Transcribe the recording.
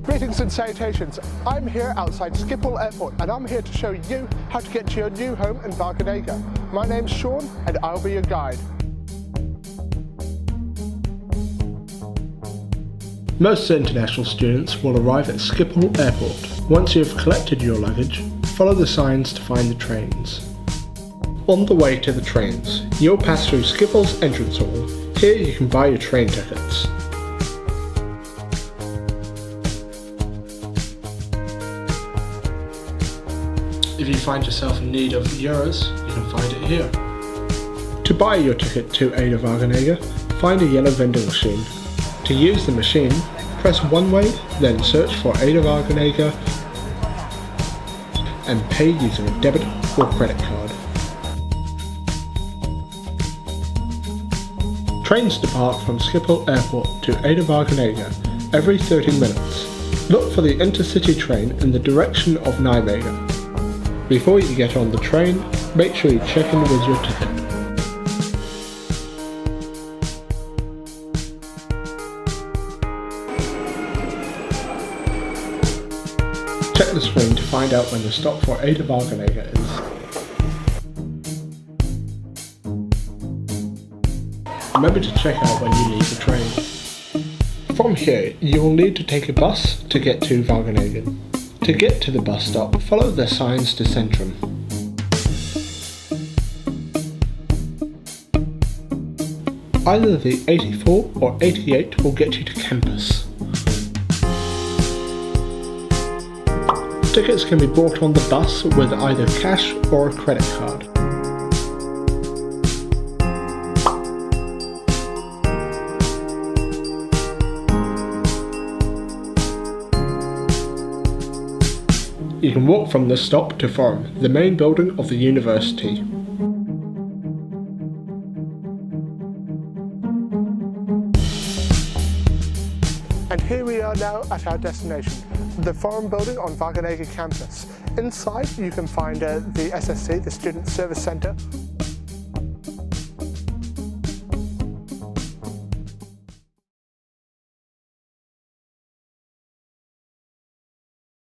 Greetings and salutations. I'm here outside Schiphol Airport and I'm here to show you how to get to your new home in Wageningen. My name's Sean and I'll be your guide. Most international students will arrive at Schiphol Airport. Once you have collected your luggage, follow the signs to find the trains. On the way to the trains, you'll pass through Schiphol's entrance hall. Here you can buy your train tickets. If you find yourself in need of euros, you can find it here. To buy your ticket to Ede Wageningen, find a yellow vending machine. To use the machine, press one way, then search for Ede Wageningen and pay using a debit or credit card. Trains depart from Schiphol Airport to Ede Wageningen every 30 minutes. Look for the Intercity train in the direction of Nijmegen. Before you get on the train, make sure you check in with your ticket. Check the screen to find out when the stop for Ede Wageningen is. Remember to check out when you leave the train. From here, you will need to take a bus to get to Wageningen. To get to the bus stop, follow the signs to Centrum. Either the 84 or 88 will get you to Campus. Tickets can be bought on the bus with either cash or a credit card. You can walk from the stop to Forum, the main building of the university. And here we are now at our destination, the Forum building on Wageningen campus. Inside you can find the SSC, the Student Service Center,